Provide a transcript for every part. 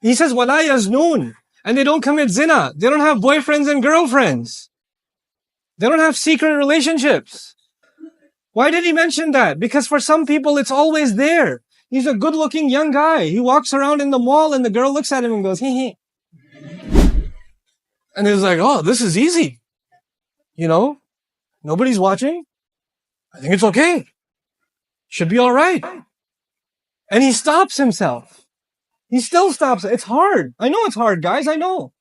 He says, وَلَا يَزْنُونَ. And they don't commit zina. They don't have boyfriends and girlfriends. They don't have secret relationships. Why did he mention that? Because for some people, it's always there. He's a good-looking young guy. He walks around in the mall and the girl looks at him and goes, hee hee. And he's like, oh, this is easy. You know, nobody's watching. I think it's okay. Should be all right. And he stops himself. He still stops. It's hard. I know it's hard, guys. I know.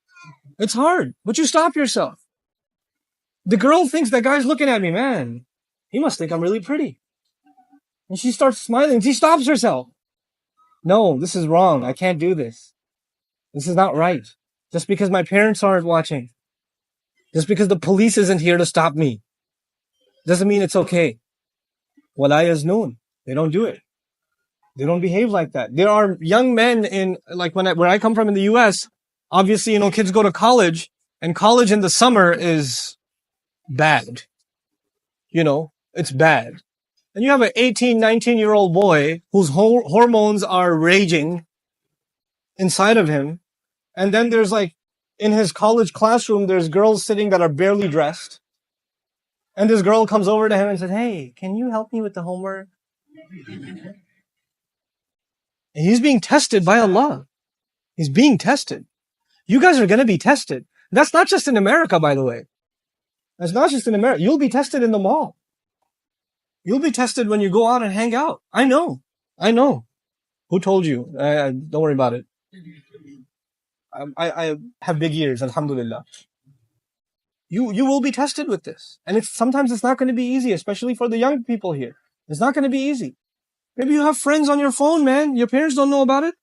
It's hard. But you stop yourself. The girl thinks that guy's looking at me, man. He must think I'm really pretty. And she starts smiling. She stops herself. No, this is wrong. I can't do this. This is not right. Just because my parents aren't watching. Just because the police isn't here to stop me. Doesn't mean it's okay. وَلَا يَزْنُونَ. They don't do it. They don't behave like that. There are young men in, like where I come from in the US, obviously, kids go to college, and college in the summer is bad. It's bad. And you have an 18, 19-year-old boy whose hormones are raging inside of him. And then there's in his college classroom, there's girls sitting that are barely dressed. And this girl comes over to him and says, hey, can you help me with the homework? And he's being tested by Allah. He's being tested. You guys are going to be tested. That's not just in America, by the way. That's not just in America. You'll be tested in the mall. You'll be tested when you go out and hang out. I know. Who told you? Don't worry about it. I have big ears, alhamdulillah. You will be tested with this. And sometimes it's not going to be easy, especially for the young people here. It's not going to be easy. Maybe you have friends on your phone, man. Your parents don't know about it.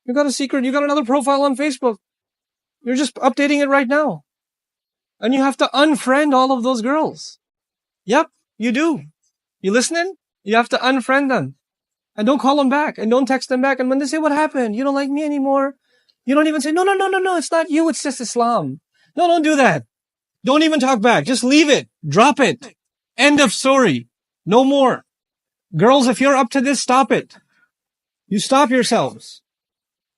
You got a secret. You got another profile on Facebook. You're just updating it right now. And you have to unfriend all of those girls. Yep, you do. You listening? You have to unfriend them. And don't call them back. And don't text them back. And when they say, what happened? You don't like me anymore. You don't even say, no. It's not you. It's just Islam. No, don't do that. Don't even talk back. Just leave it. Drop it. End of story. No more. Girls, if you're up to this, stop it. You stop yourselves.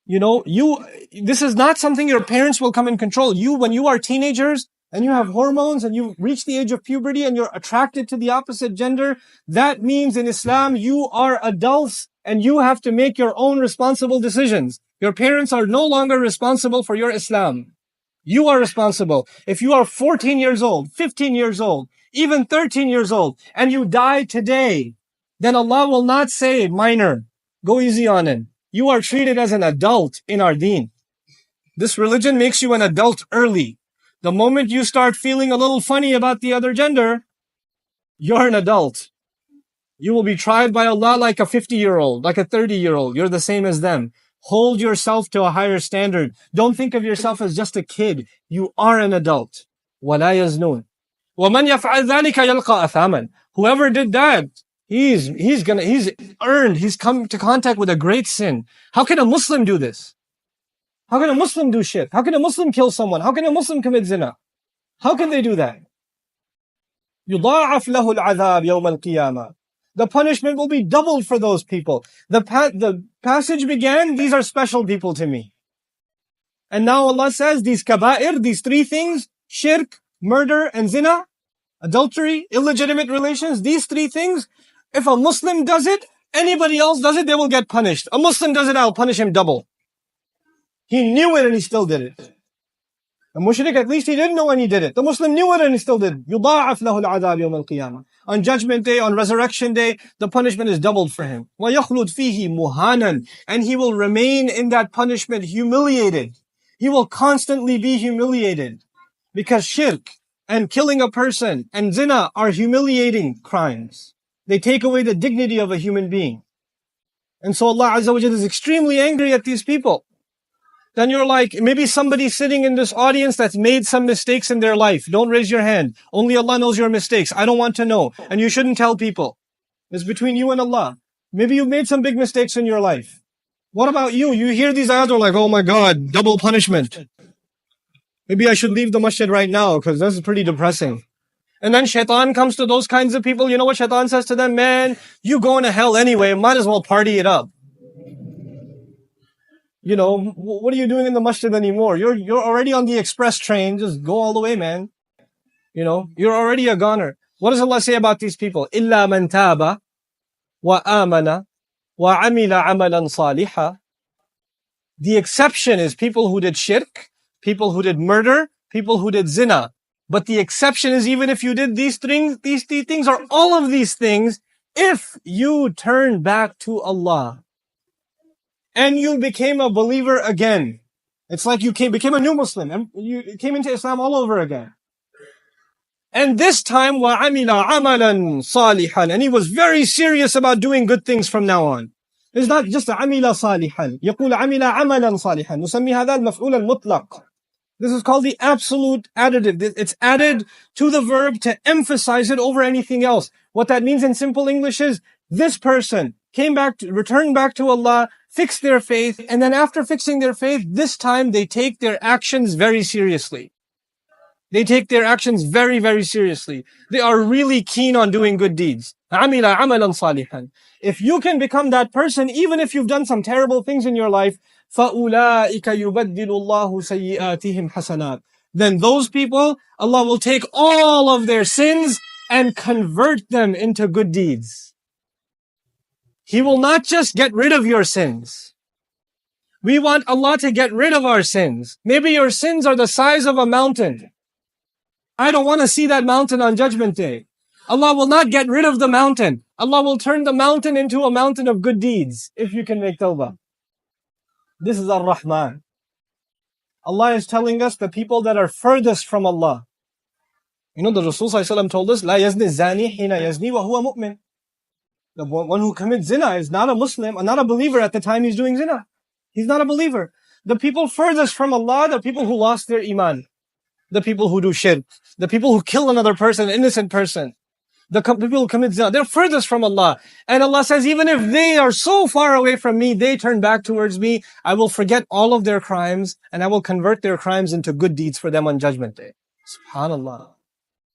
This is not something your parents will come and control. When you are teenagers and you have hormones and you reach the age of puberty and you're attracted to the opposite gender, that means in Islam, you are adults and you have to make your own responsible decisions. Your parents are no longer responsible for your Islam. You are responsible. If you are 14 years old, 15 years old, even 13 years old, and you die today, then Allah will not say, minor, go easy on it. You are treated as an adult in our deen. This religion makes you an adult early. The moment you start feeling a little funny about the other gender, you're an adult. You will be tried by Allah like a 50-year-old, like a 30-year-old. You're the same as them. Hold yourself to a higher standard. Don't think of yourself as just a kid. You are an adult. وَلَا يَزْنُونَ. وَمَنْ يَفْعَلْ ذَلِكَ يَلْقَى أَثَامًا. Whoever did that, he's come to contact with a great sin. How can a Muslim do this? How can a Muslim do shit? How can a Muslim kill someone? How can a Muslim commit zina? How can they do that? يُضَاعَفْ لَهُ الْعَذَابِ يَوْمَ الْقِيَامَةِ. The punishment will be doubled for those people. The passage began, these are special people to me. And now Allah says, these kaba'ir, these three things, shirk, murder, and zina, adultery, illegitimate relations, these three things, if a Muslim does it, anybody else does it, they will get punished. A Muslim does it, I'll punish him double. He knew it and he still did it. A mushrik, at least he didn't know when he did it. The Muslim knew it and he still did it. يُضَاعَفْ لَهُ الْعَذَابِ يَوْمَ الْقِيَامَةِ. On Judgment Day, on Resurrection Day, the punishment is doubled for him. وَيَخْلُدْ فِيهِ مُهَانًا. And he will remain in that punishment humiliated. He will constantly be humiliated. Because shirk and killing a person and zina are humiliating crimes. They take away the dignity of a human being. And so Allah Azza wa Jalla is extremely angry at these people. Then you're like, maybe somebody sitting in this audience that's made some mistakes in their life. Don't raise your hand. Only Allah knows your mistakes. I don't want to know. And you shouldn't tell people. It's between you and Allah. Maybe you've made some big mistakes in your life. What about you? You hear these ayat, are like, oh my God, double punishment. Maybe I should leave the masjid right now because this is pretty depressing. And then shaitan comes to those kinds of people. You know what shaitan says to them? Man, you going to hell anyway. Might as well party it up. What are you doing in the masjid anymore? You're already on the express train. Just go all the way, man. You're already a goner. What does Allah say about these people? إِلَّا مَنْ تَابَ وَآمَنَ وَعَمِلَ عَمَلًا صَالِحًا. The exception is people who did shirk, people who did murder, people who did zina. But the exception is even if you did these things or all of these things, if you turn back to Allah and you became a believer again. It's like you became a new Muslim and you came into Islam all over again. And this time, وَعَمِلَ عَمَلًا صَالِحًا. And he was very serious about doing good things from now on. It's not just عَمِلَ صَالِحًا. يقول عَمِلَ عَمَلًا صَالِحًا. نسمي هذا المفعول المطلق. This is called the absolute additive. It's added to the verb to emphasize it over anything else. What that means in simple English is this person returned back to Allah, fixed their faith, and then after fixing their faith, this time they take their actions very seriously. They take their actions very, very seriously. They are really keen on doing good deeds. عَمِلَ عَمَلًا صَالِحًا. If you can become that person, even if you've done some terrible things in your life, فَأُولَٰئِكَ يُبَدِّلُ اللَّهُ سَيِّئَاتِهِمْ حَسَنَاتٍ. Then those people, Allah will take all of their sins and convert them into good deeds. He will not just get rid of your sins. We want Allah to get rid of our sins. Maybe your sins are the size of a mountain. I don't want to see that mountain on Judgment Day. Allah will not get rid of the mountain. Allah will turn the mountain into a mountain of good deeds if you can make tawbah. This is Ar-Rahman. Allah is telling us the people that are furthest from Allah. The Rasul ﷺ told us, لا يزني الزاني حين يزني وهو مؤمن. The one who commits zina is not a Muslim, or not a believer at the time he's doing zina. He's not a believer. The people furthest from Allah, the people who lost their iman. The people who do shirk, the people who kill another person, an innocent person, the people who commit zina, they're furthest from Allah. And Allah says, even if they are so far away from me, they turn back towards me, I will forget all of their crimes and I will convert their crimes into good deeds for them on Judgment Day. SubhanAllah.